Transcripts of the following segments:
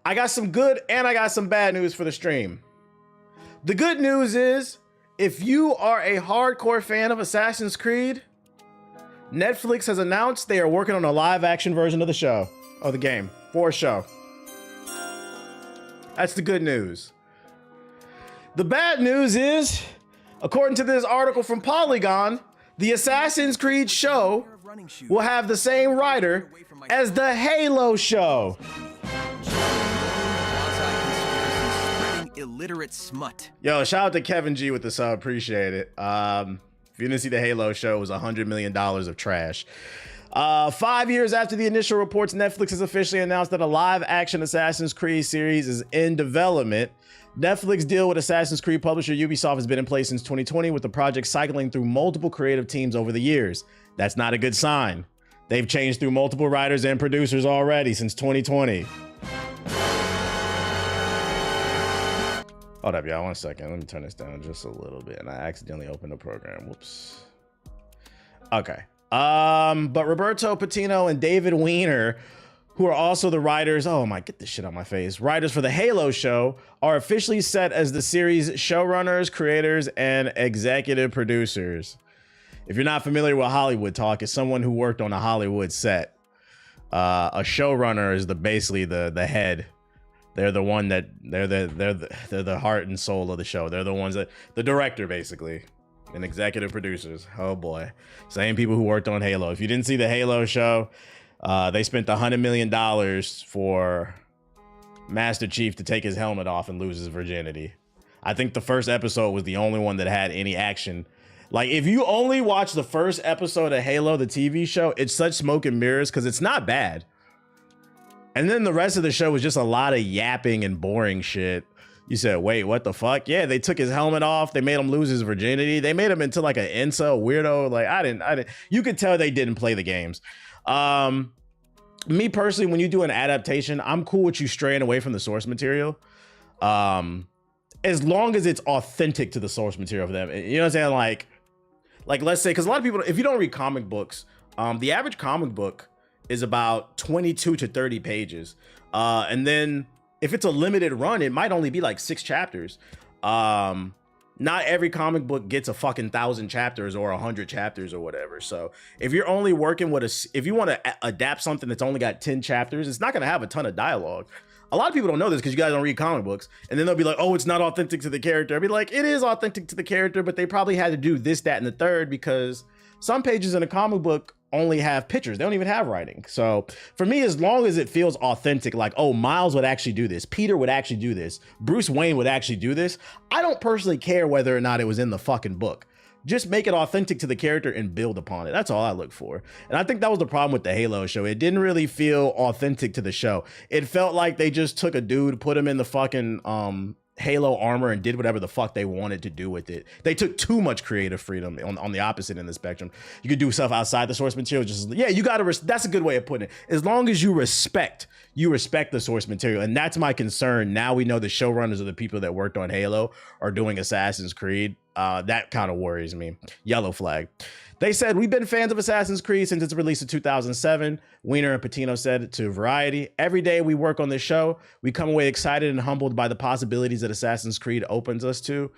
I got some good and I got some bad news for the stream. The good news is, if you are a hardcore fan of Assassin's Creed, Netflix has announced they are working on a live action version of the show, of the game, for a show. That's the good news. The bad news is, according to this article from Polygon, the Assassin's Creed show will have the same writer as the Halo show. Illiterate smut. Yo, shout out to Kevin G with the sub, appreciate it. If you didn't see the Halo show, it was $100 million of trash. 5 years after the initial reports, Netflix has officially announced that a live-action Assassin's Creed series is in development. Netflix deal with Assassin's Creed publisher Ubisoft has been in place since 2020, with the project cycling through multiple creative teams over the years. That's not a good sign. They've changed through multiple writers and producers already since 2020. Hold up, y'all, 1 second. Let me turn this down just a little bit. And I accidentally opened the program. Whoops. Okay. But Roberto Patino and David Weiner, who are also the writers, oh my, get this shit on my face, writers for the Halo show, are officially set as the series' showrunners, creators, and executive producers. If you're not familiar with Hollywood talk, it's someone who worked on a Hollywood set. A showrunner is basically the head. They're the one that they're the heart and soul of the show. They're the ones that the director basically, and executive producers. Oh boy, same people who worked on Halo. If you didn't see the Halo show, they spent $100 million for Master Chief to take his helmet off and lose his virginity. I think the first episode was the only one that had any action. Like, if you only watch the first episode of Halo, the TV show, it's such smoke and mirrors because it's not bad. And then the rest of the show was just a lot of yapping and boring shit. You said, wait, what the fuck? Yeah, they took his helmet off. They made him lose his virginity. They made him into like an incel weirdo. Like, I didn't. You could tell they didn't play the games. Me personally, when you do an adaptation, I'm cool with you straying away from the source material. As long as it's authentic to the source material for them. You know what I'm saying? Like let's say, because a lot of people, if you don't read comic books, the average comic book is about 22 to 30 pages. And then if it's a limited run, it might only be like 6 chapters. Not every comic book gets a fucking 1,000 chapters or 100 chapters or whatever. So if you're only working with if you want to adapt something that's only got 10 chapters, it's not going to have a ton of dialogue. A lot of people don't know this because you guys don't read comic books. And then they'll be like, oh, it's not authentic to the character. I'll be like, it is authentic to the character, but they probably had to do this, that, and the third, because some pages in a comic book only have pictures. They don't even have writing. So for me, as long as it feels authentic, like, oh, Miles would actually do this, Peter would actually do this, Bruce Wayne would actually do this, I don't personally care whether or not it was in the fucking book. Just make it authentic to the character and build upon it. That's all I look for. And I think that was the problem with the Halo show. It didn't really feel authentic to the show. It felt like they just took a dude, put him in the fucking Halo armor and did whatever the fuck they wanted to do with it. They took too much creative freedom on the opposite end of the spectrum. You could do stuff outside the source material. Just, yeah, you gotta, that's a good way of putting it. As long as you respect the source material. And that's my concern. Now we know the showrunners of the people that worked on Halo are doing Assassin's Creed. That kind of worries me. Yellow flag. They said, we've been fans of Assassin's Creed since its release in 2007. Weiner and Patino said to Variety, every day we work on this show, we come away excited and humbled by the possibilities that Assassin's Creed opens us to.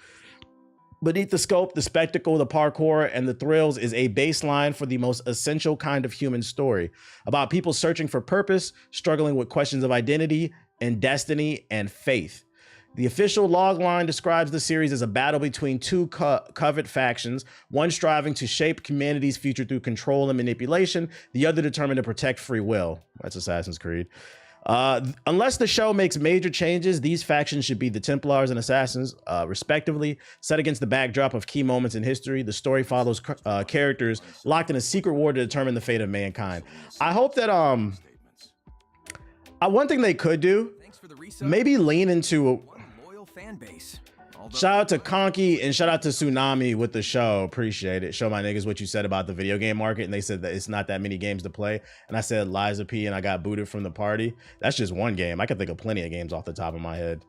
Beneath the scope, the spectacle, the parkour, and the thrills is a baseline for the most essential kind of human story, about people searching for purpose, struggling with questions of identity and destiny and faith. The official logline describes the series as a battle between two covert factions, one striving to shape humanity's future through control and manipulation, the other determined to protect free will. That's Assassin's Creed. Unless the show makes major changes, these factions should be the Templars and Assassins, respectively. Set against the backdrop of key moments in history, the story follows characters locked in a secret war to determine the fate of mankind. I hope that one thing they could do, maybe lean into fan base. Shout out to Conky and shout out to Tsunami with the show. Appreciate it. Show my niggas what you said about the video game market. And they said that it's not that many games to play. And I said Liza P and I got booted from the party. That's just one game. I can think of plenty of games off the top of my head.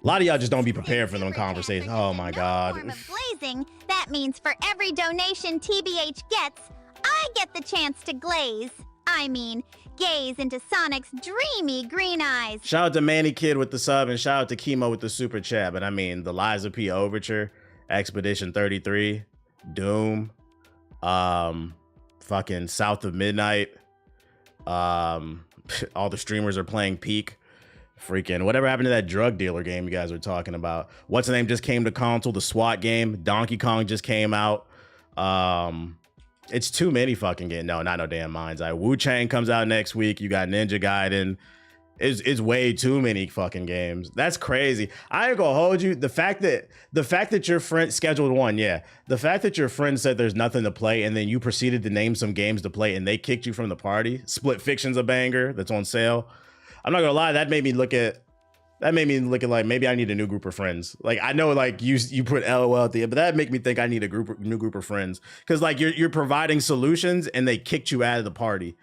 A lot of y'all just don't be prepared for them conversations. Oh my God. Form of glazing, that means for every donation TBH gets, I get the chance to glaze. I mean, gaze into Sonic's dreamy green eyes. Shout out to Manny Kid with the sub, and shout out to Chemo with the super chat. But I mean, the Liza P Overture, Expedition 33, Doom, fucking South of Midnight. All the streamers are playing Peak. Freaking whatever happened to that drug dealer game you guys were talking about? What's the name just came to console? The SWAT game. Donkey Kong just came out. It's too many fucking games. No, not no damn Mind's Eye. Wu-Chang comes out next week. You got Ninja Gaiden. It's way too many fucking games. That's crazy. I ain't gonna hold you. The fact that your friend scheduled one, yeah. The fact that your friend said there's nothing to play and then you proceeded to name some games to play and they kicked you from the party. Split Fiction's a banger that's on sale. I'm not gonna lie, that made me look at like maybe I need a new group of friends. Like I know like you put LOL at the end, but that make me think I need a new group of friends. Cause like you're providing solutions and they kicked you out of the party.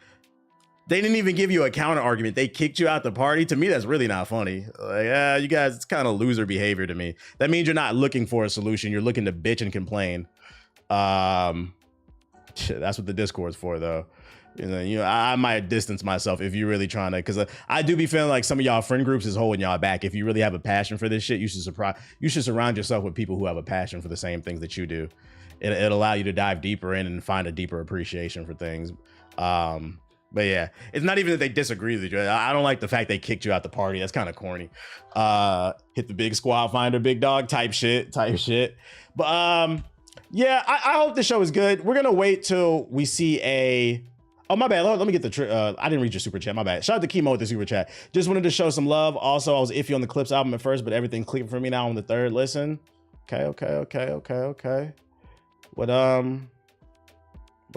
They didn't even give you a counter argument. They kicked you out the party. To me, that's really not funny. Like, you guys, it's kind of loser behavior to me. That means you're not looking for a solution. You're looking to bitch and complain. That's what the Discord's for, though. You know, I might distance myself if you're really trying to, because I do be feeling like some of y'all friend groups is holding y'all back. If you really have a passion for this shit, you should surround yourself with people who have a passion for the same things that you do. It'll allow you to dive deeper in and find a deeper appreciation for things. But yeah, it's not even that they disagree with you. I don't like the fact they kicked you out the party. That's kind of corny. Hit the big squad finder, big dog type shit. But yeah, I hope the show is good. We're gonna wait till we see a. Oh, my bad. Let me get the. I didn't read your super chat. My bad. Shout out to Chemo with the super chat. Just wanted to show some love. Also, I was iffy on the Clips album at first, but everything clicked for me now on the third listen. Okay. What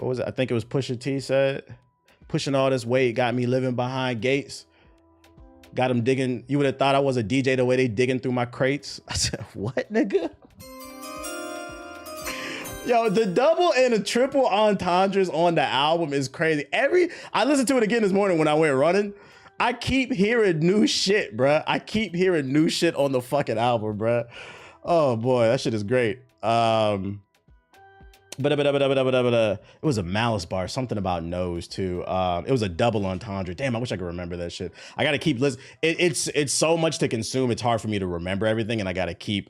was it? I think it was Pusha T said. Pushing all this weight got me living behind gates. Got him digging. You would have thought I was a DJ the way they digging through my crates. I said, what, nigga? Yo, the double and a triple entendres on the album is crazy. I listened to it again this morning when I went running. I keep hearing new shit, bruh. I keep hearing new shit on the fucking album, bruh. Oh boy, that shit is great. It was a Malice bar, something about nose too. It was a double entendre. Damn, I wish I could remember that shit. I gotta keep listening. It's so much to consume. It's hard for me to remember everything, and I gotta keep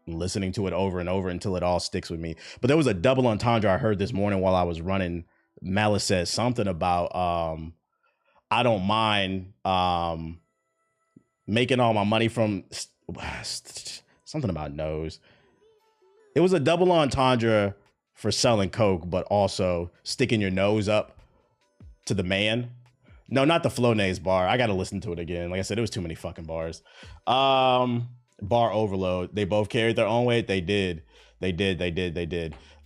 listening to it over and over until it all sticks with me. But there was a double entendre I heard this morning while I was running. Malice said something about I don't mind making all my money from something about nose. It was a double entendre for selling coke, but also sticking your nose up to the man. No, not the Flonase bar. I gotta listen to it again. Like I said, it was too many fucking bars. Bar overload. They both carried their own weight. They did. If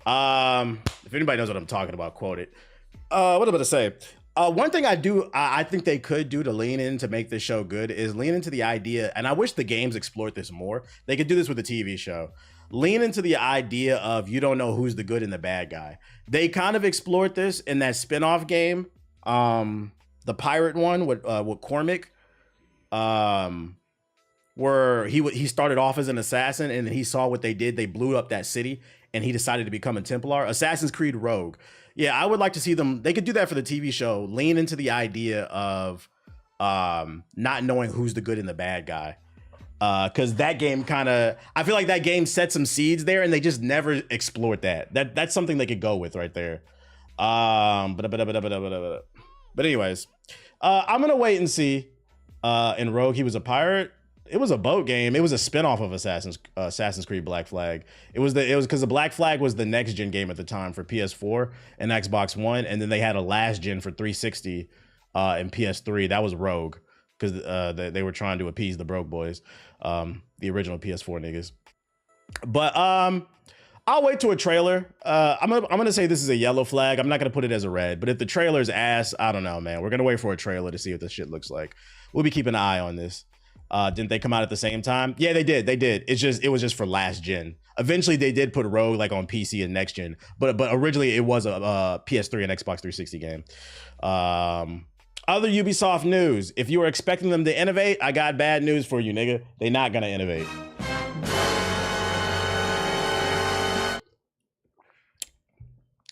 anybody knows what I'm talking about, quote it. What am I gonna say? One thing I think they could do to lean in to make this show good is lean into the idea, and I wish the games explored this more. They could do this with a TV show. Lean into the idea of you don't know who's the good and the bad guy. They kind of explored this in that spinoff game, the pirate one with Cormac, where he started off as an assassin and then he saw what they did. They blew up that city and he decided to become a Templar. Assassin's Creed Rogue. Yeah, I would like to see them. They could do that for the TV show. Lean into the idea of not knowing who's the good and the bad guy. Because that game I feel like that game set some seeds there and they just never explored that. That's something they could go with right there. But anyways, I'm gonna wait and see. In Rogue, he was a pirate. It was a boat game. It was a spinoff of Assassin's Creed Black Flag. It was because the Black Flag was the next gen game at the time for PS4 and Xbox One, and then they had a last gen for 360 and PS3. That was Rogue. Because they were trying to appease the broke boys, the original PS4 niggas. But I'll wait to a trailer. I'm gonna say this is a yellow flag. I'm not gonna put it as a red. But if the trailer's ass, I don't know, man. We're gonna wait for a trailer to see what this shit looks like. We'll be keeping an eye on this. Didn't they come out at the same time? Yeah, they did. It was just for last gen. Eventually, they did put Rogue like on PC and next gen. But originally, it was a PS3 and Xbox 360 game. Other Ubisoft news. If you were expecting them to innovate, I got bad news for you, nigga. They not gonna innovate.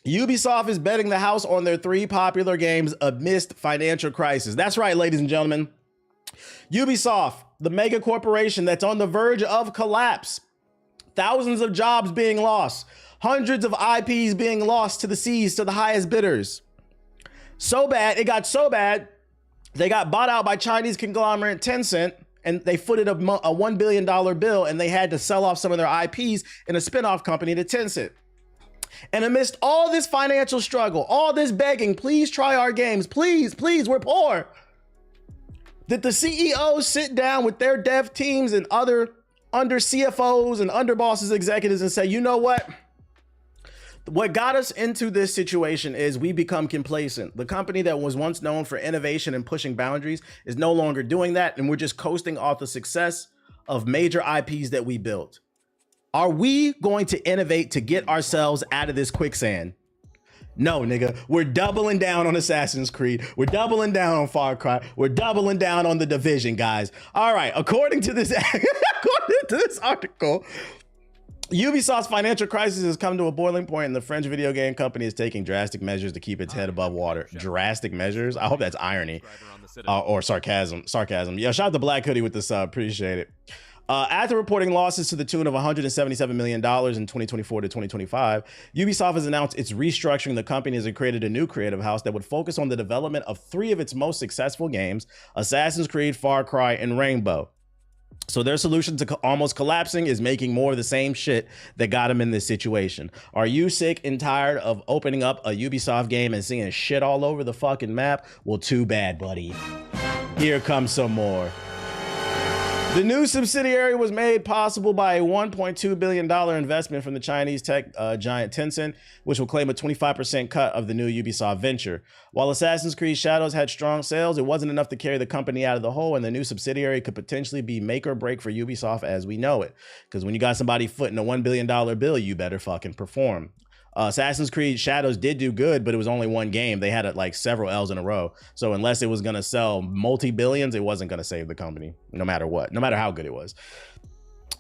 Ubisoft is betting the house on their 3 popular games amidst financial crisis. That's right, ladies and gentlemen. Ubisoft, the mega corporation that's on the verge of collapse. Thousands of jobs being lost. Hundreds of IPs being lost to the seas, to the highest bidders. So bad, it got so bad, they got bought out by Chinese conglomerate Tencent, and they footed a $1 billion bill, and they had to sell off some of their IPs in a spinoff company to Tencent. And amidst all this financial struggle, all this begging, please try our games, please, please, we're poor. Did the CEOs sit down with their dev teams and other under CFOs and under bosses executives and say, you know what? What got us into this situation is we become complacent. The company that was once known for innovation and pushing boundaries is no longer doing that, and we're just coasting off the success of major IPs that we built. Are we going to innovate to get ourselves out of this quicksand? No, nigga. We're doubling down on Assassin's Creed. We're doubling down on Far Cry. We're doubling down on The Division, guys. All right, according to this article, Ubisoft's financial crisis has come to a boiling point, and the French video game company is taking drastic measures to keep its head above water. Drastic measures? I hope that's irony or sarcasm. Yeah, shout out to Black Hoodie with the sub. Appreciate it. After reporting losses to the tune of $177 million in 2024 to 2025, Ubisoft has announced it's restructuring the company as it created a new creative house that would focus on the development of 3 of its most successful games, Assassin's Creed, Far Cry, and Rainbow. So their solution to almost collapsing is making more of the same shit that got them in this situation. Are you sick and tired of opening up a Ubisoft game and seeing shit all over the fucking map? Well, too bad, buddy. Here comes some more. The new subsidiary was made possible by a $1.2 billion investment from the Chinese tech giant Tencent, which will claim a 25% cut of the new Ubisoft venture. While Assassin's Creed Shadows had strong sales, it wasn't enough to carry the company out of the hole, and the new subsidiary could potentially be make or break for Ubisoft as we know it. Because when you got somebody footing a $1 billion bill, you better fucking perform. Assassin's Creed Shadows did do good, but it was only one game. They had like several L's in a row. So unless it was going to sell multi-billions, it wasn't going to save the company, no matter what, no matter how good it was.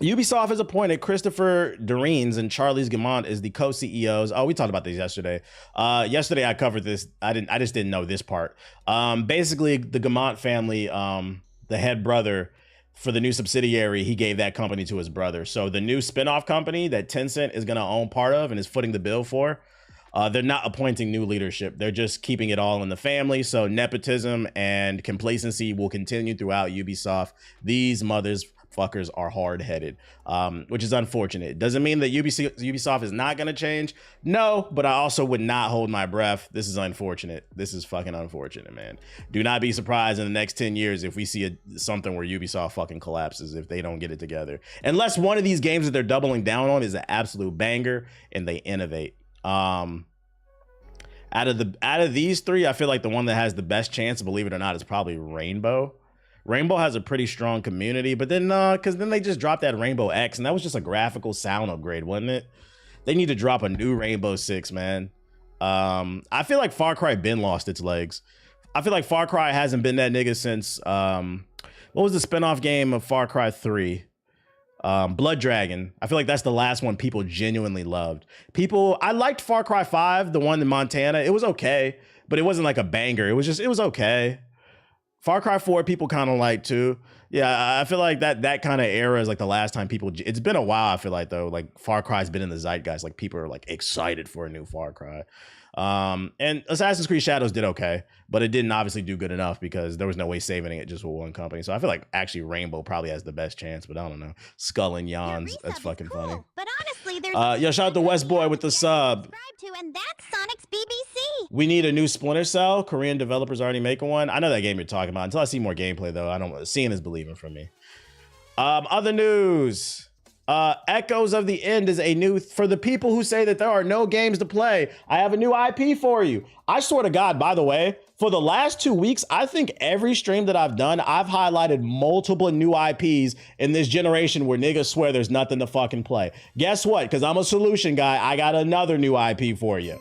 Ubisoft has appointed Christopher Dorines and Charles Guillemot as the co-CEOs. Oh, we talked about this yesterday. Yesterday I covered this. I just didn't know this part. Basically, the Guillemot family, the head brother for the new subsidiary, he gave that company to his brother. So the new spinoff company that Tencent is going to own part of and is footing the bill for, they're not appointing new leadership. They're just keeping it all in the family. So nepotism and complacency will continue throughout Ubisoft. These motherfuckers are hard-headed, which is unfortunate. Doesn't mean that Ubisoft is not going to change. No, but I also would not hold my breath. This is unfortunate. This is fucking unfortunate, man. Do not be surprised in the next 10 years if we see something where Ubisoft fucking collapses if they don't get it together. Unless one of these games that they're doubling down on is an absolute banger and they innovate. Out of these 3, I feel like the one that has the best chance, believe it or not, is probably Rainbow. Rainbow has a pretty strong community, but then because then they just dropped that Rainbow X, and that was just a graphical sound upgrade, wasn't it? They need to drop a new Rainbow Six, man. I feel like Far Cry been lost its legs. I feel like Far Cry hasn't been that nigga since what was the spinoff game of Far Cry 3? Blood Dragon. I feel like that's the last one people genuinely loved. I liked Far Cry 5, the one in Montana. It was okay, but it wasn't like a banger. It was okay. Far Cry 4 people kind of like too. Yeah, I feel like that kind of era is like the last time people, it's been a while, I feel like, though. Like Far Cry's been in the zeitgeist. Like people are like excited for a new Far Cry. And Assassin's Creed Shadows did okay, but it didn't obviously do good enough because there was no way saving it just with one company. So I feel like actually Rainbow probably has the best chance, but I don't know. Skull and Yawns, that's fucking cool, funny. But honestly, there's yo, shout out to West Boy with the sub. to, and that's Sonic's BBC. We need a new Splinter Cell. Korean developers already making one. I know that game you're talking about. Until I see more gameplay, though, seeing is believing for me. Other news. Echoes of the End is a new, for the people who say that there are no games to play, I have a new IP for you. I swear to God, by the way, for the last 2 weeks, I think every stream that I've done, I've highlighted multiple new IPs in this generation where niggas swear there's nothing to fucking play. Guess what? Because I'm a solution guy, I got another new IP for you.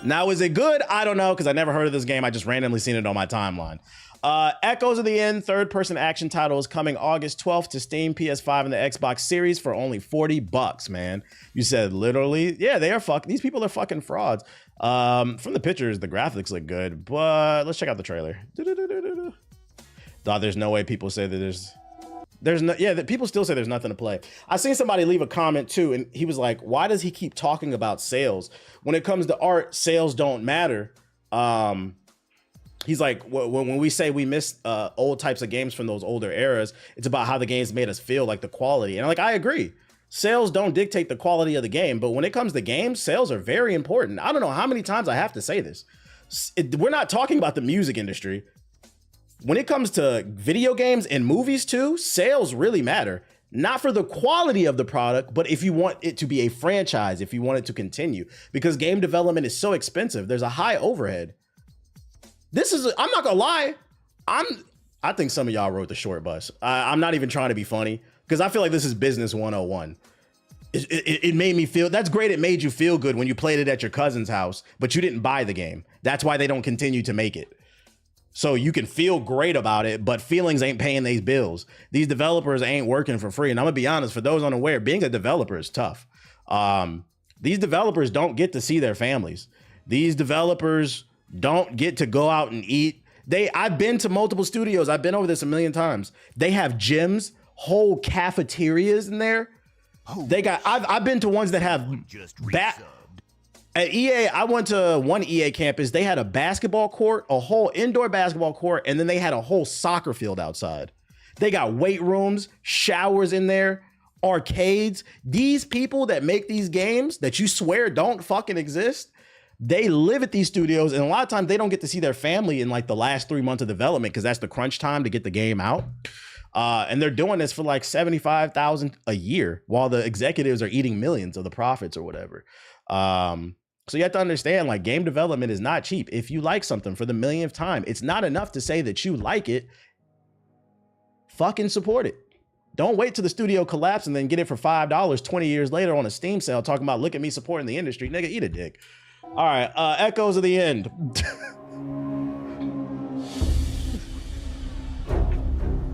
Now, is it good? I don't know, because I never heard of this game. I just randomly seen it on my timeline. Echoes of the End, third-person action title is coming August 12th to Steam, PS5, and the Xbox Series for only $40, man. You said literally? Yeah, they are fucking. These people are fucking frauds. From the pictures, the graphics look good, but let's check out the trailer. There's no way people say that that people still say there's nothing to play. I seen somebody leave a comment too, and he was like, why does he keep talking about sales? When it comes to art, sales don't matter. He's like, when we say we miss old types of games from those older eras, it's about how the games made us feel, like the quality. And like, I agree. Sales don't dictate the quality of the game, but when it comes to games, sales are very important. I don't know how many times I have to say this. We're not talking about the music industry. When it comes to video games and movies too, sales really matter. Not for the quality of the product, but if you want it to be a franchise, if you want it to continue, because game development is so expensive. There's a high overhead. I'm not gonna lie. I think some of y'all wrote the short bus. I'm not even trying to be funny because I feel like this is business 101. It made me feel, that's great. It made you feel good when you played it at your cousin's house, but you didn't buy the game. That's why they don't continue to make it. So you can feel great about it, but feelings ain't paying these bills. These developers ain't working for free. And I'm gonna be honest, for those unaware, being a developer is tough. These developers don't get to see their families. These developers don't get to go out and eat. I've been to multiple studios. I've been over this a million times. They have gyms, whole cafeterias in there. I've been to ones that have at EA. I went to one EA campus. They had a basketball court, a whole indoor basketball court, and then they had a whole soccer field outside. They got weight rooms, showers in there, arcades. These people that make these games that you swear don't fucking exist, they live at these studios, and a lot of times they don't get to see their family in like the last 3 months of development because that's the crunch time to get the game out. And they're doing this for like $75,000 a year while the executives are eating millions of the profits or whatever. So you have to understand, like, game development is not cheap. If you like something for the millionth time, it's not enough to say that you like it. Fucking support it. Don't wait till the studio collapse and then get it for $5 20 years later on a Steam sale talking about, look at me supporting the industry. Nigga, eat a dick. All right, Echoes of the End.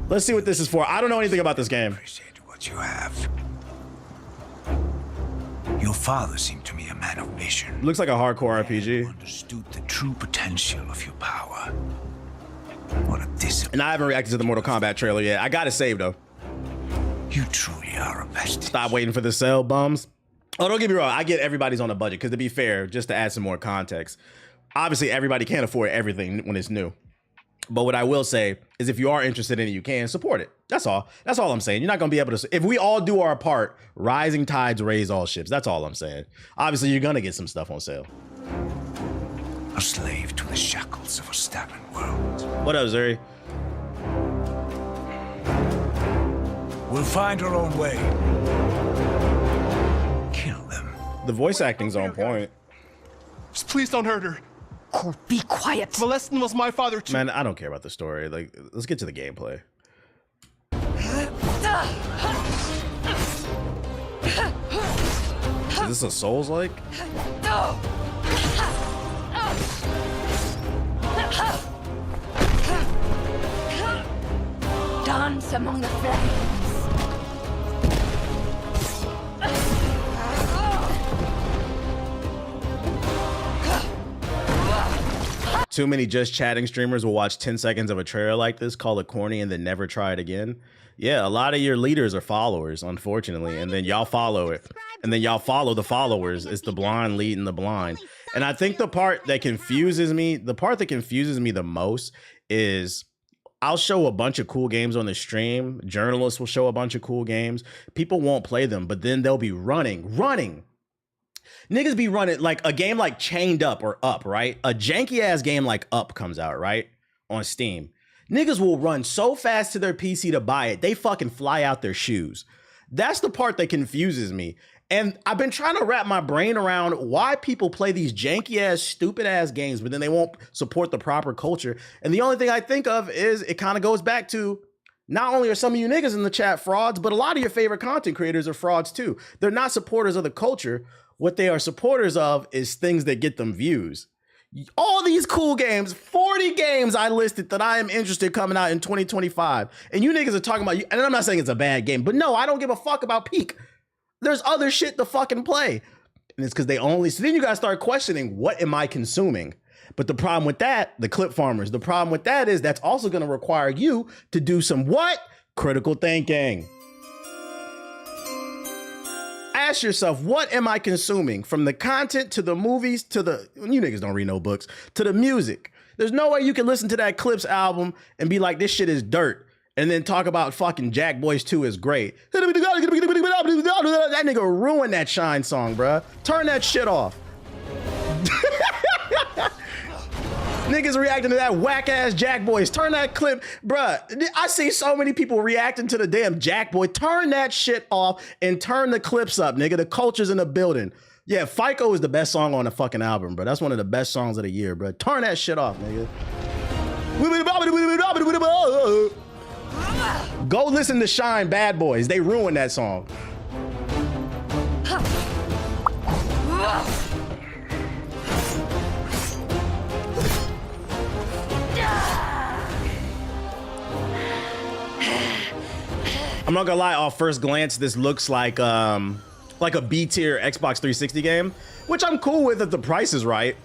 Let's see what this is for. I don't know anything about this game. Appreciate what you have. Your father seemed to me a man of vision. Looks like a hardcore RPG. Understood the true potential of your power. What a discipline. And I haven't reacted to the Mortal Kombat trailer yet. I got it saved though. You truly are a vestige. Stop waiting for the sale, bums. Oh, don't get me wrong. I get everybody's on a budget because, to be fair, just to add some more context, obviously everybody can't afford everything when it's new. But what I will say is if you are interested in it, you can support it. That's all. That's all I'm saying. You're not going to be able to. If we all do our part, rising tides raise all ships. That's all I'm saying. Obviously, you're going to get some stuff on sale. A slave to the shackles of a stagnant world. What up, Zuri? We'll find our own way. Kill them. The voice acting's on point. Just please don't hurt her. Oh, be quiet. Molestin was my father too. Man, I don't care about the story. Like, let's get to the gameplay. Is this a Souls-like? Dance among the flames. Too many just chatting streamers will watch 10 seconds of a trailer like this, call it corny, and then never try it again. Yeah, a lot of your leaders are followers, unfortunately, and then y'all follow it. And then y'all follow the followers. It's the blind leading the blind. And I think the part that confuses me, the most is I'll show a bunch of cool games on the stream. Journalists will show a bunch of cool games. People won't play them, but then they'll be running. Niggas be running like a game like Chained Up or Up, right? A janky ass game like Up comes out, right? On Steam. Niggas will run so fast to their PC to buy it, they fucking fly out their shoes. That's the part that confuses me. And I've been trying to wrap my brain around why people play these janky ass, stupid ass games, but then they won't support the proper culture. And the only thing I think of is it kind of goes back to not only are some of you niggas in the chat frauds, but a lot of your favorite content creators are frauds too. They're not supporters of the culture. What they are supporters of is things that get them views. All these cool games, 40 games I listed that I am interested coming out in 2025. And you niggas are talking about, and I'm not saying it's a bad game, but no, I don't give a fuck about Peak. There's other shit to fucking play. And it's because they only, so then you guys start questioning, what am I consuming? But the problem with that, the clip farmers, the problem with that is that's also going to require you to do some what? Critical thinking. Ask yourself, what am I consuming? From the content to the movies to the, you niggas don't read no books, to the music. There's no way you can listen to that Clips album and be like, this shit is dirt. And then talk about fucking Jack Boys 2 is great. That nigga ruined that Shine song, bruh. Turn that shit off. Niggas reacting to that whack ass Jack Boys. Turn that clip, bruh. I see so many people reacting to the damn Jack Boy. Turn that shit off and turn the clips up, nigga. The culture's in the building. Yeah, FICO is the best song on the fucking album, bro. That's one of the best songs of the year, bro. Turn that shit off, nigga. Go listen to Shine Bad Boys. They ruined that song. I'm not gonna lie, off first glance, this looks like a B-tier Xbox 360 game, which I'm cool with if the price is right.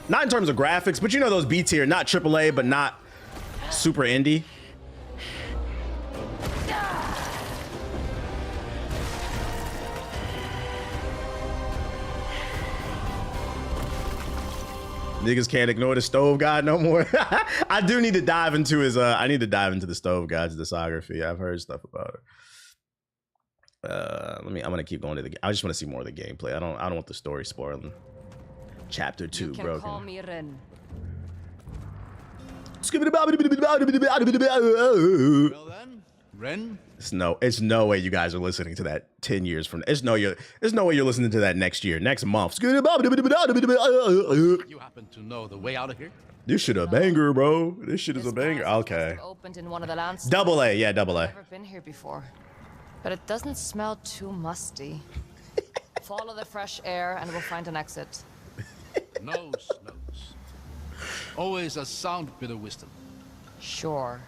Not in terms of graphics, but you know those B-tier, not AAA, but not super indie. Niggas can't ignore the Stove God no more. I do need to dive into his, I need to dive into the Stove God's discography. I've heard stuff about it. I'm gonna keep going to the, I just want to see more of the gameplay. I don't want the story spoiling. Chapter 2 You can broken. call me Ren. Well then, Ren, It's no way you guys are listening to that 10 years from, there's no way you're listening to that next year, next month. you happen to know the way out of here? This shit a banger, bro. This shit is a banger. Okay. Opened in one of the lands. Double A, yeah, double A. Never been here before, but it doesn't smell too musty. Follow the fresh air, and we'll find an exit. Knows. Always a sound bit of wisdom. Sure.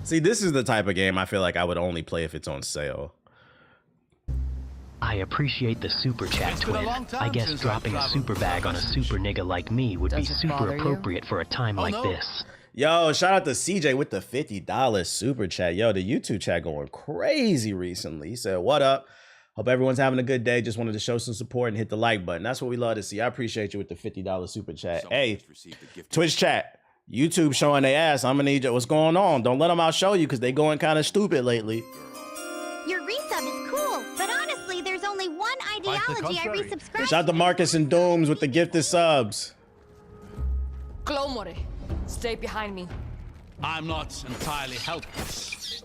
See, this is the type of game I feel like I would only play if it's on sale. I appreciate the super chat, It's been a Twin. long time I guess since dropping I've a super traveled bag on a across super the nigga like me would be Does it super bother you? appropriate for a time like no. this. Yo, shout out to CJ with the $50 super chat. Yo, the YouTube chat going crazy recently. He said, what up? Hope everyone's having a good day. Just wanted to show some support and hit the like button. That's what we love to see. I appreciate you with the $50 super chat. Hey, Twitch chat, YouTube showing their ass. I'm gonna need you. What's going on? Don't let them outshow you because they going kind of stupid lately. Your resub is cool, but honestly, there's only one ideology I contrary. resubscribe Shout out to Marcus and Dooms with the gifted subs. Glomore, stay behind me. I'm not entirely helpless.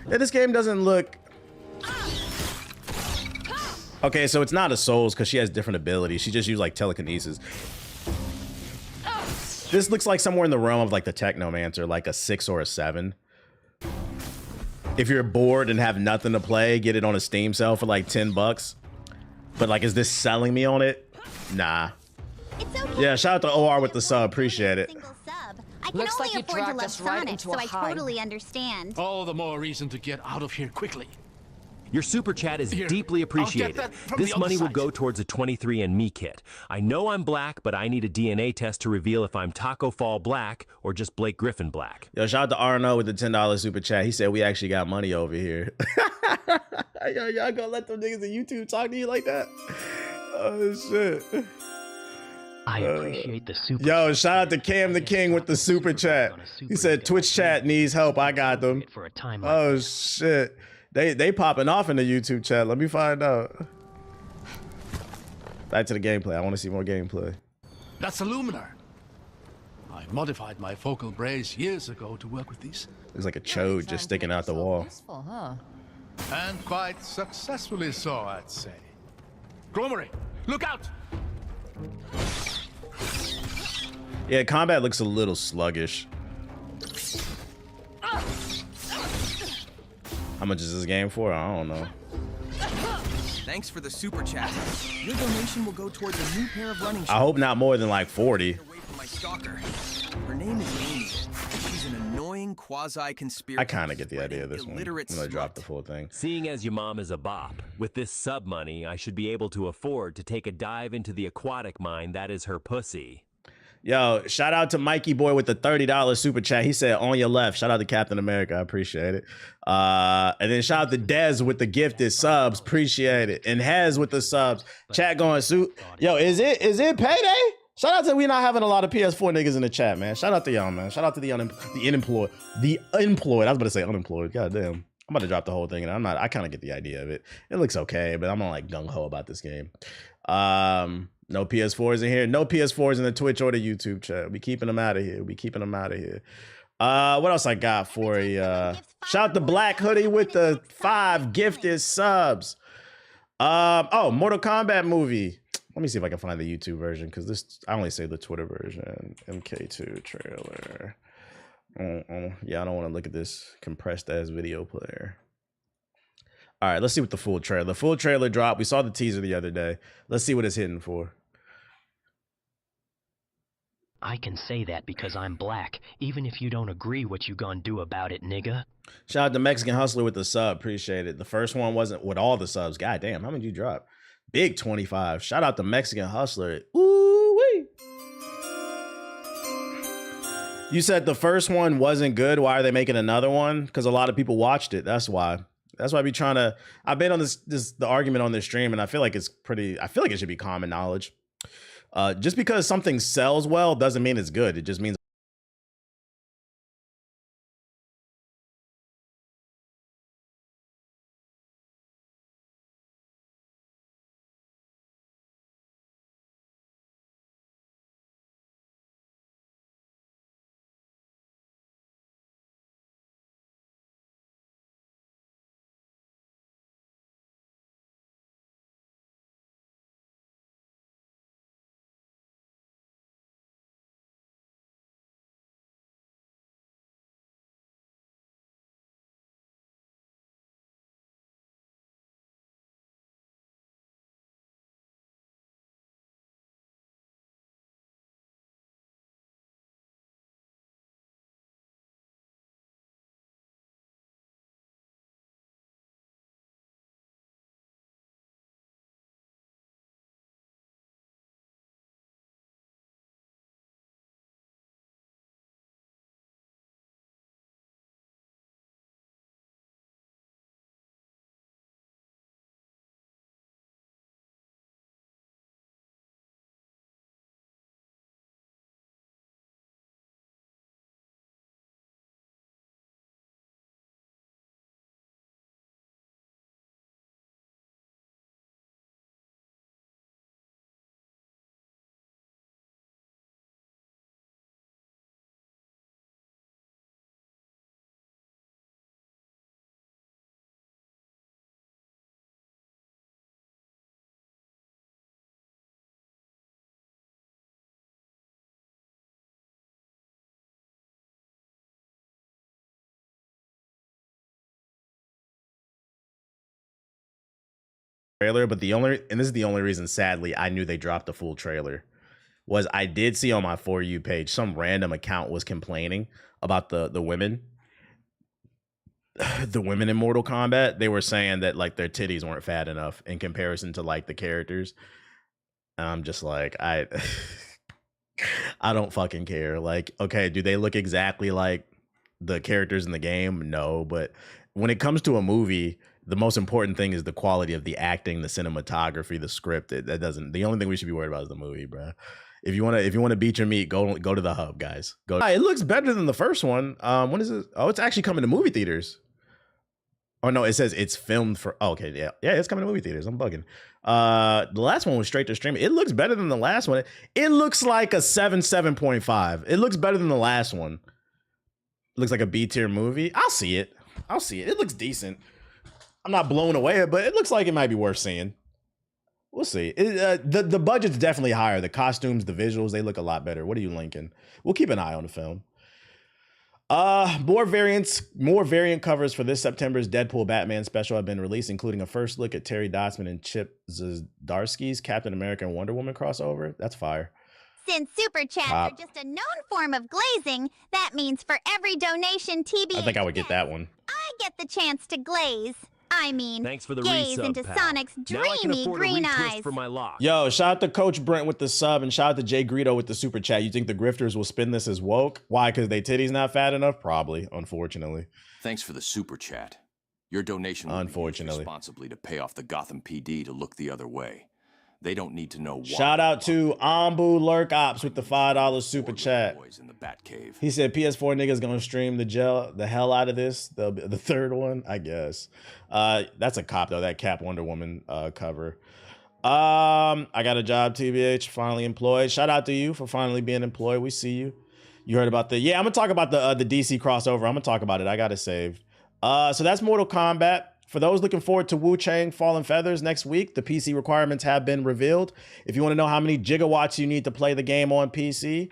Yeah, this game doesn't look... Okay, so it's not a Souls because she has different abilities. She just used like telekinesis. This looks like somewhere in the realm of like the Technomancer, like a 6 or a 7. If you're bored and have nothing to play, get it on a Steam sale for like $10. But like, is this selling me on it? Nah. It's okay. Yeah, shout out to OR with the sub. Appreciate it. Single sub. I can Looks only like you afford to dragged love us right Sonic, into so a I high. totally understand. All the more reason to get out of here quickly. Your super chat is Here, deeply I'll get appreciated. that from This the other money will side. go towards a 23andMe kit. I know I'm black, but I need a DNA test to reveal if I'm Taco Fall black or just Blake Griffin black. Yo, shout out to Arno with the $10 super chat. He said we actually got money over here. Yo, y'all gonna let them niggas on YouTube talk to you like that? Oh shit. I appreciate the super Yo, chat. shout out to Cam the King with the super chat. He said Twitch chat needs help. I got them. For a time like Oh shit. They popping off in the YouTube chat. Let me find out. Back to the gameplay. I want to see more gameplay. That's a Luminar. I modified my focal brace years ago to work with these. There's like a chode just sticking out the wall. Useful, huh? And quite successfully so, I'd say. Gromery, look out! Yeah, combat looks a little sluggish. How much is this game for? I don't know. Thanks for the super chat. Your donation will go towards a new pair of running shoes. I hope not more than like 40. Away from my stalker. Her name is Amy. She's an annoying quasi-conspiracy. I kind of get the idea of this one. I'm illiterate gonna drop slut. the full thing. Seeing as your mom is a bop, with this sub money, I should be able to afford to take a dive into the aquatic mine that is her pussy. Yo, shout out to Mikey Boy with the $30 super chat. He said, on your left. Shout out to Captain America. I appreciate it. And then shout out to Dez with the gifted subs. Appreciate it. And Hez with the subs. Chat going, suit. Yo, is it payday? Shout out to we not having a lot of PS4 niggas in the chat, man. Shout out to y'all, man. Shout out to the unemployed. The employed. I was about to say unemployed. God damn. I'm about to drop the whole thing, and I kind of get the idea of it. It looks okay, but I'm not like gung-ho about this game. No PS4s in here. No PS4s in the Twitch or the YouTube chat. We keeping them out of here. What else I got for you? Shout out to Black Hoodie with the 5 gifted subs. Oh, Mortal Kombat movie. Let me see if I can find the YouTube version, because this I only say the Twitter version. MK2 trailer. Yeah, I don't want to look at this compressed ass video player. All right, let's see what the full trailer. The full trailer dropped. We saw the teaser the other day. Let's see what it's hitting for. I can say that because I'm black, even if you don't agree what you gonna do about it, nigga. Shout out to Mexican Hustler with the sub. Appreciate it. The first one wasn't with all the subs. God damn, how many did you drop? Big 25. Shout out to Mexican Hustler. Ooh-wee. You said the first one wasn't good. Why are they making another one? Because a lot of people watched it. That's why. That's why I be trying to. I've been on the argument on this stream, and I feel like it's pretty. I feel like it should be common knowledge. Just because something sells well doesn't mean it's good. It just means. Trailer, but this is the only reason, sadly, I knew they dropped the full trailer, was I did see on my For You page some random account was complaining about the women in Mortal Kombat. They were saying that like their titties weren't fat enough in comparison to like the characters. And I'm just like, I don't fucking care. Like, okay, do they look exactly like the characters in the game? No, but when it comes to a movie, the most important thing is the quality of the acting, the cinematography, the script. That doesn't. The only thing we should be worried about is the movie, bro. If you wanna beat your meat, go to the hub, guys. Go. It looks better than the first one. When is it? Oh, it's actually coming to movie theaters. Oh no, it says it's filmed for. Oh, okay, yeah, it's coming to movie theaters. I'm bugging. The last one was straight to streaming. It looks better than the last one. It looks like a 7.5. It looks better than the last one. It looks like a B tier movie. I'll see it. It looks decent. I'm not blown away, but it looks like it might be worth seeing. We'll see. The budget's definitely higher. The costumes, the visuals, they look a lot better. What are you linking? We'll keep an eye on the film. More variant covers for this September's Deadpool Batman special have been released, including a first look at Terry Dotson and Chip Zdarsky's Captain America and Wonder Woman crossover. That's fire. Since super chats are just a known form of glazing, that means for every donation TBH I think I would get that one. I get the chance to glaze. I mean, Thanks for the gaze resub, into pal. Sonic's Now I can dreamy afford green a retwist eyes. for my lock. Yo, shout out to Coach Brent with the sub and shout out to Jay Greedo with the super chat. You think the grifters will spin this as woke? Why? Because they titties not fat enough? Probably, unfortunately. Thanks for the super chat. Your donation will be used Unfortunately. responsibly to pay off the Gotham PD to look the other way. They don't need to know why. Shout out to Ambu Lurk Ops with the $5 super chat. Boys in the Batcave. He said PS4 niggas gonna stream the hell out of this. The third one, I guess. That's a cop though. That Cap Wonder Woman cover. I got a job, TBH. Finally employed. Shout out to you for finally being employed. We see you. You heard about I'm gonna talk about the DC crossover. I'm gonna talk about it. I got it saved. So that's Mortal Kombat. For those looking forward to Wu Chang Fallen Feathers next week, the PC requirements have been revealed. If you want to know how many gigawatts you need to play the game on PC,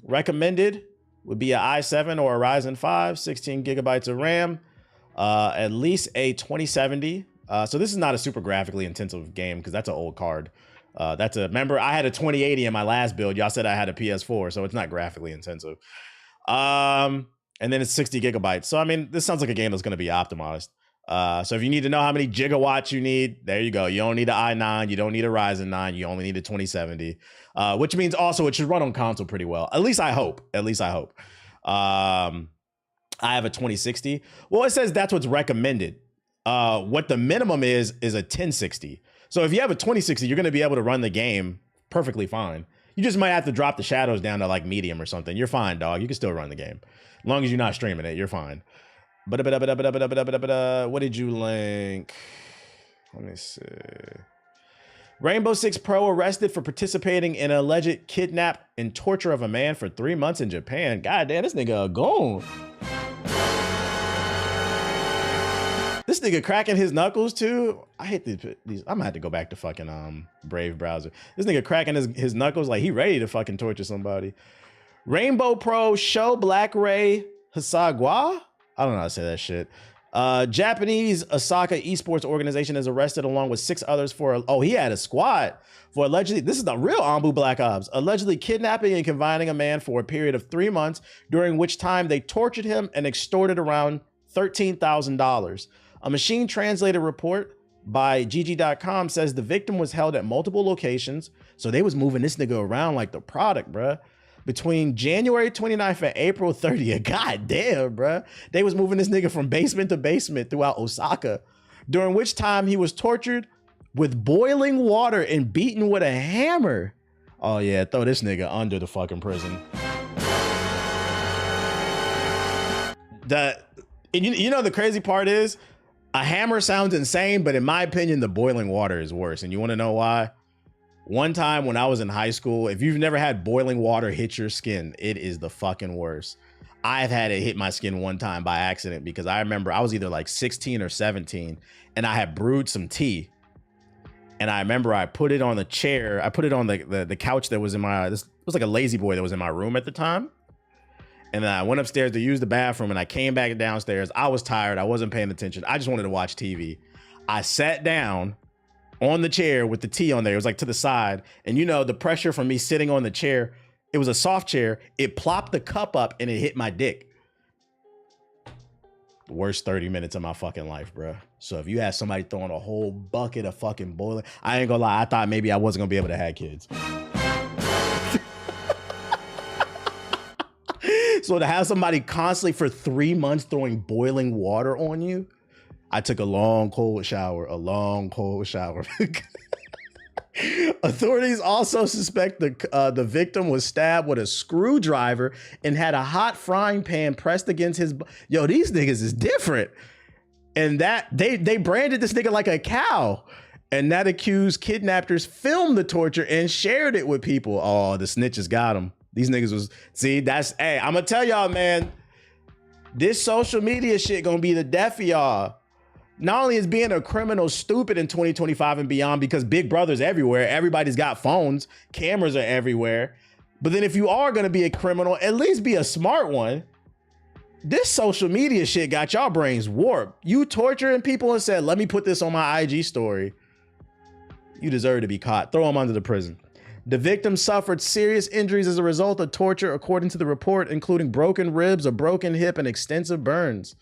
recommended would be an i7 or a Ryzen 5, 16 gigabytes of RAM, at least a 2070. So this is not a super graphically intensive game because that's an old card. Remember, I had a 2080 in my last build. Y'all said I had a PS4, so it's not graphically intensive. And then it's 60 gigabytes. So, I mean, this sounds like a game that's going to be optimized. So if you need to know how many gigawatts you need, there you go. You don't need an i9. You don't need a Ryzen 9. You only need a 2070, which means also it should run on console pretty well. At least I hope. I have a 2060. Well, it says that's what's recommended. What the minimum is a 1060. So if you have a 2060, you're going to be able to run the game perfectly fine. You just might have to drop the shadows down to like medium or something. You're fine, dog. You can still run the game. As long as you're not streaming it, you're fine. What did you link? Let me see. Rainbow Six Pro arrested for participating in an alleged kidnap and torture of a man for 3 months in Japan. God damn, this nigga a goon. This nigga cracking his knuckles too. I hate these. I'm gonna have to go back to fucking Brave browser. This nigga cracking his knuckles like he ready to fucking torture somebody. Rainbow Pro Sho Black Ray Hasagwa. I don't know how to say that shit. Japanese Osaka esports organization is arrested along with 6 others for, he had a squad for allegedly, this is the real Ambu Black Ops, allegedly kidnapping and confining a man for a period of 3 months, during which time they tortured him and extorted around $13,000. A machine translated report by GG.com says the victim was held at multiple locations. So they was moving this nigga around like the product, bruh. Between January 29th and April 30th. God damn, bruh. They was moving this nigga from basement to basement throughout Osaka, during which time he was tortured with boiling water and beaten with a hammer. Oh yeah, throw this nigga under the fucking prison. You know the crazy part is, a hammer sounds insane, but in my opinion, the boiling water is worse. And you want to know why? One time when I was in high school, if you've never had boiling water hit your skin, it is the fucking worst. I've had it hit my skin one time by accident because I remember I was either like 16 or 17 and I had brewed some tea. And I remember I put it on the chair. I put it on the couch that was in my, this was like a lazy boy that was in my room at the time. And then I went upstairs to use the bathroom and I came back downstairs. I was tired. I wasn't paying attention. I just wanted to watch TV. I sat down on the chair with the tea on there. It was like to the side. And you know, the pressure from me sitting on the chair, it was a soft chair. It plopped the cup up and it hit my dick. The worst 30 minutes of my fucking life, bro. So if you had somebody throwing a whole bucket of fucking boiling, I ain't gonna lie, I thought maybe I wasn't gonna be able to have kids. So to have somebody constantly for 3 months throwing boiling water on you, I took a long cold shower. Authorities also suspect the victim was stabbed with a screwdriver and had a hot frying pan pressed against his. Yo, these niggas is different. And that they branded this nigga like a cow. And that accused kidnappers filmed the torture and shared it with people. Oh, the snitches got him. These niggas was, see, that's, hey, I'm gonna tell y'all, man, this social media shit gonna be the death of y'all. Not only is being a criminal stupid in 2025 and beyond because Big Brother's everywhere, everybody's got phones, cameras are everywhere. But then if you are gonna be a criminal, at least be a smart one. this social media shit got y'all brains warped. You torturing people and said, let me put this on my IG story. You deserve to be caught. Throw them under the prison. The victim suffered serious injuries as a result of torture, according to the report, including broken ribs, a broken hip, and extensive burns.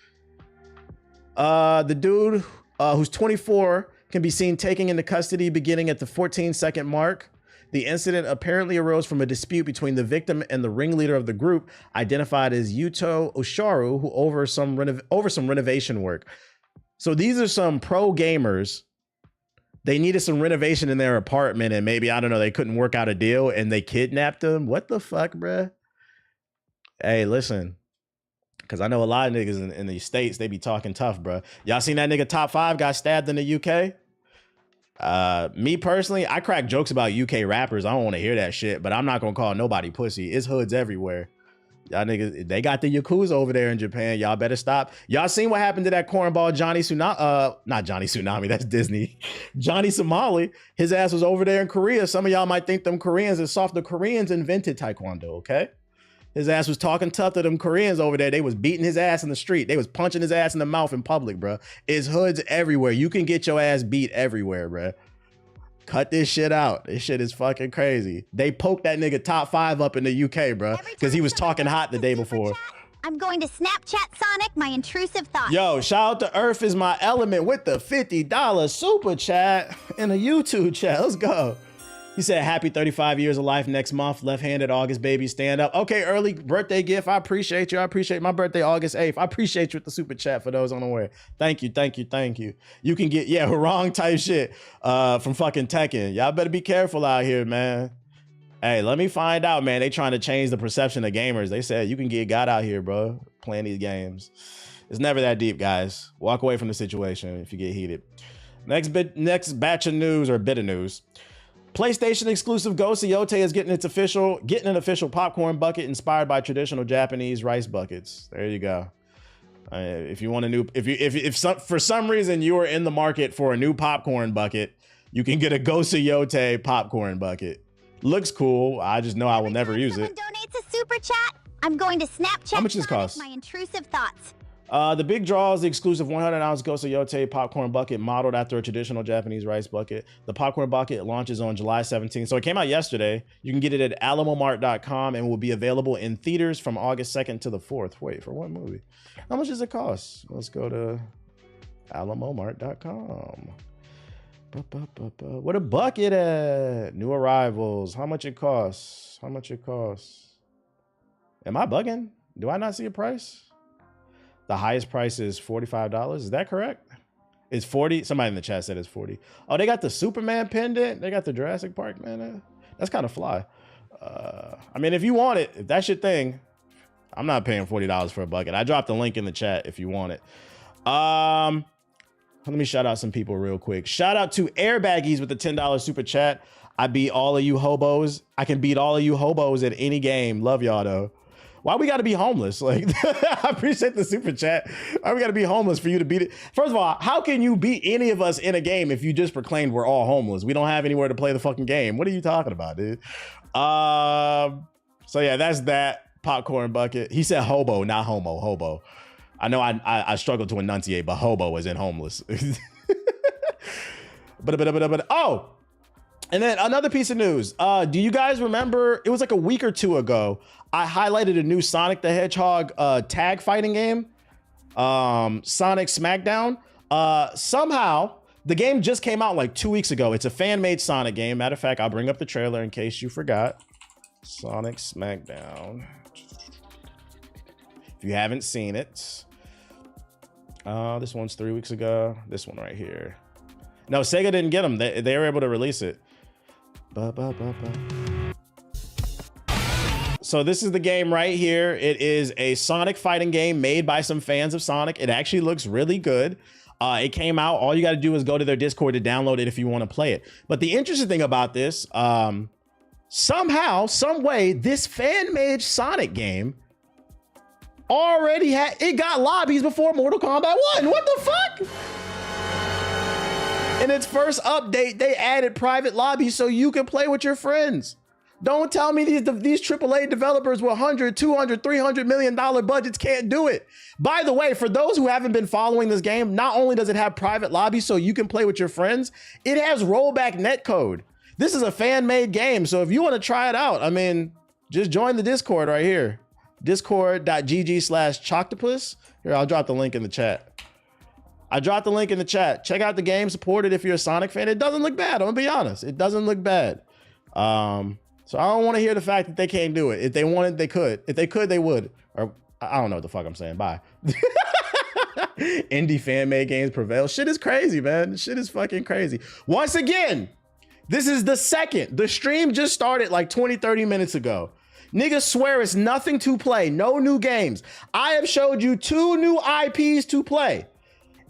The dude, who's 24, can be seen taken into custody beginning at the 14-second mark. The incident apparently arose from a dispute between the victim and the ringleader of the group, identified as Yuto Osharu, who over some renovation work. So these are some pro gamers. They needed some renovation in their apartment, and maybe, I don't know, they couldn't work out a deal, and they kidnapped them. What the fuck, bruh? Hey, listen, because I know a lot of niggas in the States, they be talking tough, bruh. Y'all seen that nigga Top 5 got stabbed in the UK? Me personally, I crack jokes about UK rappers. I don't want to hear that shit, but I'm not gonna call nobody pussy. It's hoods everywhere. Y'all niggas, they got the Yakuza over there in Japan. Y'all better stop. Y'all seen what happened to that cornball Johnny Tsunami? Not Johnny Tsunami, that's Disney. Johnny Somali. His ass was over there in Korea. Some of y'all might think them Koreans is soft. The Koreans invented Taekwondo, okay? His ass was talking tough to them Koreans over there. They was beating his ass in the street. They was punching his ass in the mouth in public, bro. It's hoods everywhere. You can get your ass beat everywhere, bro. Cut this shit out. This shit is fucking crazy. They poked that nigga Top 5 up in the UK, bro, because he was talking hot the day before. I'm going to Snapchat Sonic my intrusive thoughts. Yo, shout out to Earth is My Element with the $50 super chat in a YouTube chat. Let's go. He said, happy 35 years of life next month. Left-handed August baby, stand up. Okay, early birthday gift. I appreciate you. I appreciate my birthday, August 8th. I appreciate you with the super chat for those unaware. Thank you, thank you, thank you. You can get, yeah, wrong type shit from fucking Tekken. Y'all better be careful out here, man. Hey, let me find out, man. They trying to change the perception of gamers. They said you can get got out here, bro, playing these games. It's never that deep, guys. Walk away from the situation if you get heated. Next batch of news, or bit of news. PlayStation exclusive Ghost of Yote is getting an official popcorn bucket inspired by traditional Japanese rice buckets. There you go. If you want a new, for some reason you are in the market for a new popcorn bucket, you can get a Ghost of Yote popcorn bucket. Looks cool. I just know I will never use it. Donates a super chat. I'm going to Snapchat. How much does this cost? My intrusive thoughts. The big draw is the exclusive 100-ounce Ghost of Yote popcorn bucket modeled after a traditional Japanese rice bucket. The popcorn bucket launches on July 17th. So it came out yesterday. You can get it at alamomart.com and will be available in theaters from August 2nd to the 4th. Wait, for what movie? How much does it cost? Let's go to alamomart.com. What a bucket at? New arrivals. How much it costs? How much it costs? Am I bugging? Do I not see a price? The highest price is $45. Is that correct? It's 40. Somebody in the chat said it's 40. Oh, they got the Superman pendant. They got the Jurassic Park, man. That's kind of fly. I mean, if you want it, if that's your thing, I'm not paying $40 for a bucket. I dropped the link in the chat if you want it. Let me shout out some people real quick. Shout out to Airbaggies with the $10 super chat. I beat all of you hobos. I can beat all of you hobos at any game. Love y'all though. Why we got to be homeless? Like, I appreciate the super chat. Why we got to be homeless for you to beat it? First of all, how can you beat any of us in a game if you just proclaimed we're all homeless? We don't have anywhere to play the fucking game. What are you talking about, dude? So yeah, that's that popcorn bucket. He said hobo, not homo, hobo. I know I struggle to enunciate, but hobo is in homeless. Oh, and then another piece of news. Do you guys remember, it was like a week or two ago, I highlighted a new Sonic the Hedgehog tag fighting game, Sonic Smackdown. Somehow, the game just came out like 2 weeks ago. It's a fan-made Sonic game. Matter of fact, I'll bring up the trailer in case you forgot. Sonic Smackdown. If you haven't seen it. This one's 3 weeks ago. This one right here. No, Sega didn't get them. They were able to release it. So this is the game right here. It is a Sonic fighting game made by some fans of Sonic. It actually looks really good. It came out. All you got to do is go to their Discord to download it if you want to play it. But the interesting thing about this, somehow, some way, this fan-made Sonic game already it got lobbies before Mortal Kombat 1. What the fuck? In its first update, they added private lobbies so you can play with your friends. Don't tell me these AAA developers with 100, 200, 300 million dollar budgets can't do it. By the way, for those who haven't been following this game, not only does it have private lobbies so you can play with your friends, it has rollback netcode. This is a fan-made game, so if you want to try it out, I mean, just join the Discord right here. Discord.gg/Choctopus. Here, I'll drop the link in the chat. I dropped the link in the chat. Check out the game, support it if you're a Sonic fan. It doesn't look bad, I'm gonna be honest. It doesn't look bad. So I don't want to hear the fact that they can't do it. If they wanted, they could. If they could, they would. Or I don't know what the fuck I'm saying. Bye. Indie fan-made games prevail. Shit is crazy, man. Shit is fucking crazy. Once again, this is the second. The stream just started like 20, 30 minutes ago. Niggas swear it's nothing to play. No new games. I have showed you 2 new IPs to play.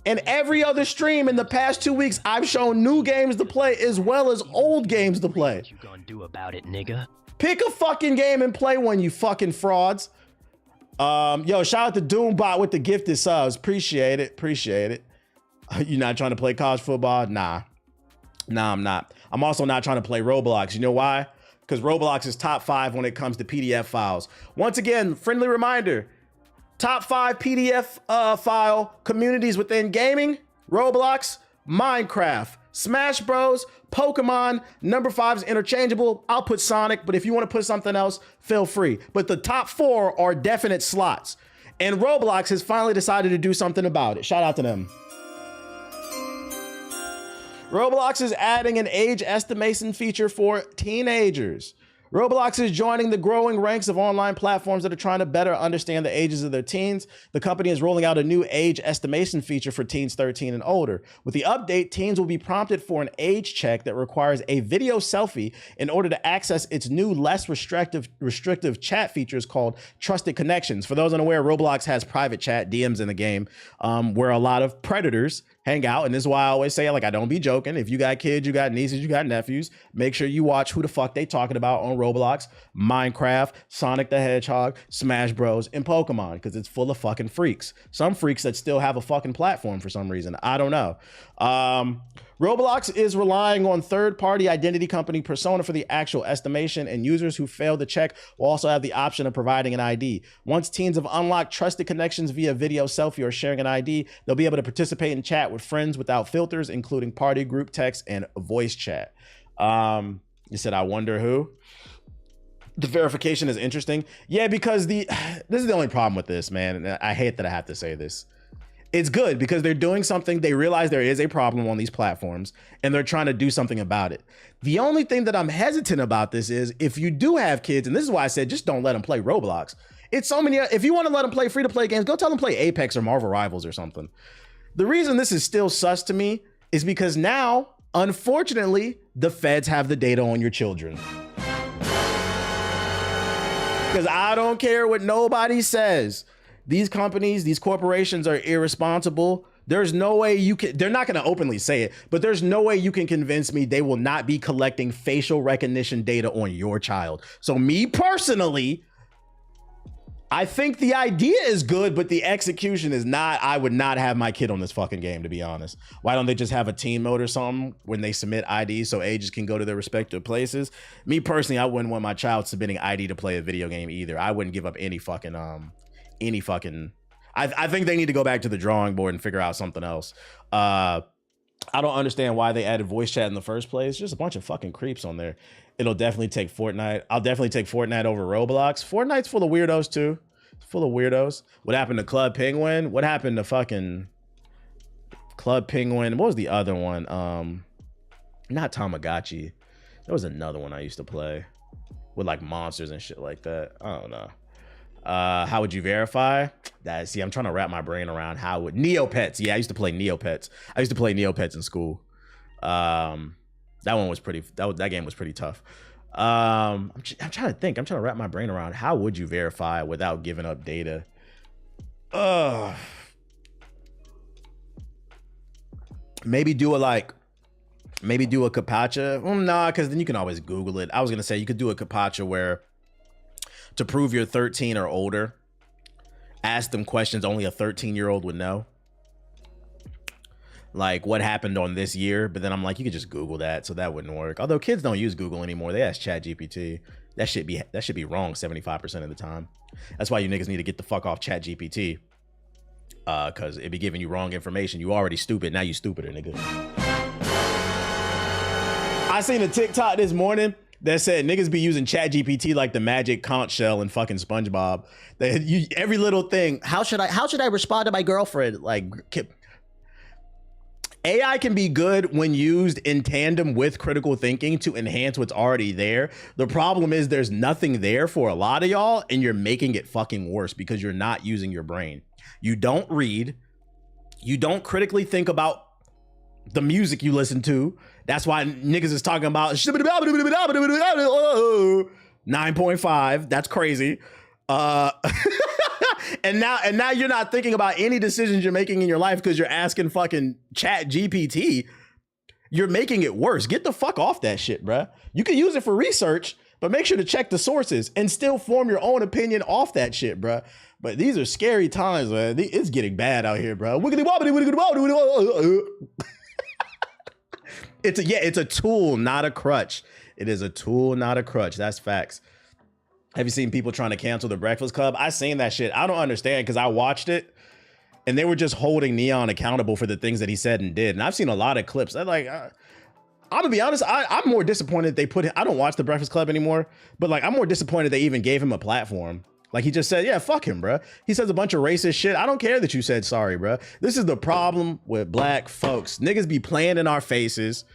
And every other stream in the past 2 weeks, I've shown new games to play as well as old games to play. What you gonna do about it, nigga? Pick a fucking game and play one, you fucking frauds. Yo, shout out to Doombot with the gifted subs. Appreciate it. Appreciate it. You not trying to play college football? Nah, I'm not. I'm also not trying to play Roblox. You know why? Because Roblox is top 5 when it comes to PDF files. Once again, friendly reminder. Top 5 PDF file communities within gaming: Roblox, Minecraft, Smash Bros, Pokemon. Number 5 is interchangeable. I'll put Sonic, but if you want to put something else, feel free. But the top 4 are definite slots. And Roblox has finally decided to do something about it. Shout out to them. Roblox is adding an age estimation feature for teenagers. Roblox is joining the growing ranks of online platforms that are trying to better understand the ages of their teens. The company is rolling out a new age estimation feature for teens 13 and older. With the update, teens will be prompted for an age check that requires a video selfie in order to access its new, less restrictive chat features called Trusted Connections. For those unaware, Roblox has private chat, DMs in the game, where a lot of predators hang out. And this is why I always say, like, I don't be joking. If you got kids, you got nieces, you got nephews, make sure you watch who the fuck they talking about on Roblox, Minecraft, Sonic the Hedgehog, Smash Bros, and Pokemon, because it's full of fucking freaks. Some freaks that still have a fucking platform for some reason. I don't know. Roblox is relying on third-party identity company Persona for the actual estimation, and users who fail to check will also have the option of providing an ID. Once teens have unlocked trusted connections via video selfie or sharing an ID, they'll be able to participate in chat with friends without filters, including party, group text, and voice chat. You said, I wonder who? The verification is interesting. Yeah, because this is the only problem with this, man. And I hate that I have to say this. It's good because they're doing something. They realize there is a problem on these platforms and they're trying to do something about it. The only thing that I'm hesitant about this is if you do have kids, and this is why I said, just don't let them play Roblox. It's so many, if you want to let them play free to play games, go tell them play Apex or Marvel Rivals or something. The reason this is still sus to me is because now, unfortunately, the feds have the data on your children. Because I don't care what nobody says. These companies, these corporations are irresponsible. There's no way you can, they're not going to openly say it, but there's no way you can convince me they will not be collecting facial recognition data on your child. So me personally, I think the idea is good, but the execution is not. I would not have my kid on this fucking game, to be honest. Why don't they just have a teen mode or something when they submit ID so ages can go to their respective places? Me personally, I wouldn't want my child submitting ID to play a video game either. I wouldn't give up any fucking, I think they need to go back to the drawing board and figure out something else. I don't understand why they added voice chat in the first place. Just a bunch of fucking creeps on there. It'll definitely take Fortnite. I'll definitely take Fortnite over Roblox. Fortnite's full of weirdos too. It's full of weirdos. What happened to Club Penguin? What happened to fucking Club Penguin? What was the other one? Not Tamagotchi. There was another one I used to play with like monsters and shit like that. I don't know. How would you verify that? See, I'm trying to wrap my brain around how would Neopets. Yeah, I used to play Neopets. I used to play Neopets in school. That one was pretty, that game was pretty tough. I'm trying to think. I'm trying to wrap my brain around how would you verify without giving up data? Maybe do a CAPTCHA. Well, nah, because then you can always Google it. I was gonna say you could do a CAPTCHA where, to prove you're 13 or older, ask them questions only a 13-year-old would know. like what happened on this year, but then I'm like, you could just Google that, so that wouldn't work. Although kids don't use Google anymore, they ask ChatGPT. That should be wrong 75% of the time. That's why you niggas need to get the fuck off ChatGPT, cause it be giving you wrong information. You already stupid, now you stupider, nigga. I seen a TikTok this morning that said niggas be using ChatGPT like the magic conch shell in fucking SpongeBob. Every little thing. How should I respond to my girlfriend? Like, AI can be good when used in tandem with critical thinking to enhance what's already there. The problem is there's nothing there for a lot of y'all, and you're making it fucking worse because you're not using your brain. You don't read. You don't critically think about the music you listen to. That's why niggas is talking about 9.5. That's crazy. And now you're not thinking about any decisions you're making in your life because you're asking fucking ChatGPT. You're making it worse. Get the fuck off that shit, bruh. You can use it for research, but make sure to check the sources and still form your own opinion off that shit, bruh. But these are scary times, man. It's getting bad out here, bro. It's a tool, not a crutch. It is a tool, not a crutch. That's facts. Have you seen people trying to cancel the Breakfast Club? I seen that shit. I don't understand because I watched it and they were just holding Neon accountable for the things that he said and did. And I've seen a lot of clips. I'm like, I'm gonna be honest. I'm more disappointed they put him. I don't watch the Breakfast Club anymore, but like, I'm more disappointed they even gave him a platform. Like he just said, yeah, fuck him, bro. He says a bunch of racist shit. I don't care that you said sorry, bro. This is the problem with black folks. Niggas be playing in our faces.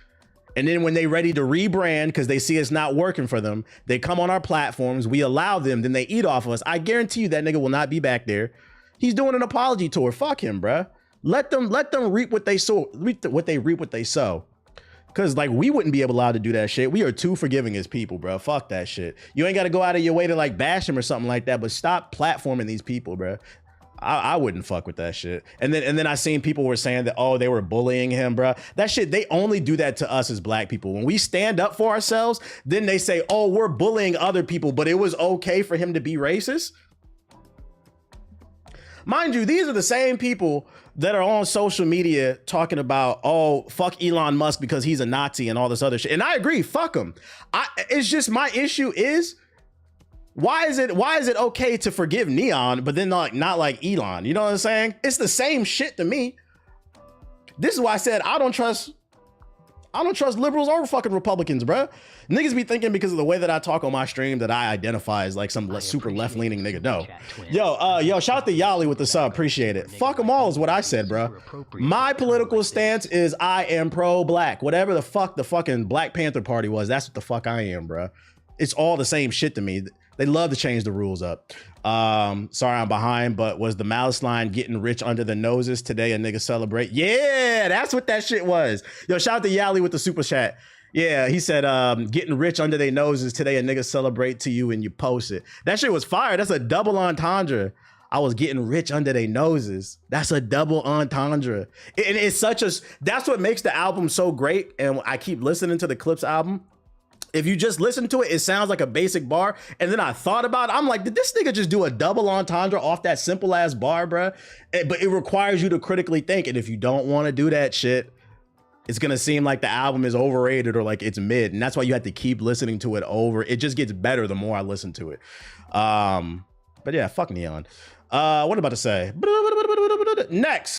And then when they ready to rebrand because they see it's not working for them, they come on our platforms, we allow them, then they eat off of us. I guarantee you that nigga will not be back there. He's doing an apology tour. Fuck him, bruh. Let them reap what they sow, reap what they sow. Cause like we wouldn't be allowed to do that shit. We are too forgiving as people, bro. Fuck that shit. You ain't got to go out of your way to like bash him or something like that, but stop platforming these people, bro. I wouldn't fuck with that shit. And then I seen people were saying that, oh, they were bullying him, bro. That shit, they only do that to us as black people. When we stand up for ourselves, then they say, oh, we're bullying other people, but it was okay for him to be racist. Mind you, these are the same people that are on social media talking about, oh, fuck Elon Musk because he's a Nazi and all this other shit. And I agree, fuck him. It's just my issue is, why is it okay to forgive Neon, but then not like Elon? You know what I'm saying? It's the same shit to me. This is why I said I don't trust liberals or fucking Republicans, bro. Niggas be thinking because of the way that I talk on my stream that I identify as like some super left-leaning nigga. No. Yo, shout out to Yali with the sub. Appreciate it. Fuck them all is what I said, bro. My political stance is I am pro-black. Whatever the fuck the fucking Black Panther Party was, that's what the fuck I am, bro. It's all the same shit to me. They love to change the rules up. Sorry I'm behind, but was the Malice line getting rich under the noses today a nigga celebrate? Yeah, that's what that shit was. Yo, shout out to Yali with the super chat. Yeah, he said getting rich under their noses today a nigga celebrate to you and you post it. That shit was fire. That's a double entendre. I was getting rich under their noses. That's a double entendre. And it's that's what makes the album so great. And I keep listening to the Clips album. If you just listen to it, it sounds like a basic bar. And then I thought about it. I'm like, did this nigga just do a double entendre off that simple ass bar, bruh? But it requires you to critically think. And if you don't want to do that shit, it's going to seem like the album is overrated or like it's mid. And that's why you have to keep listening to it over. It just gets better the more I listen to it. But yeah, fuck Neon. What am I about to say? Next.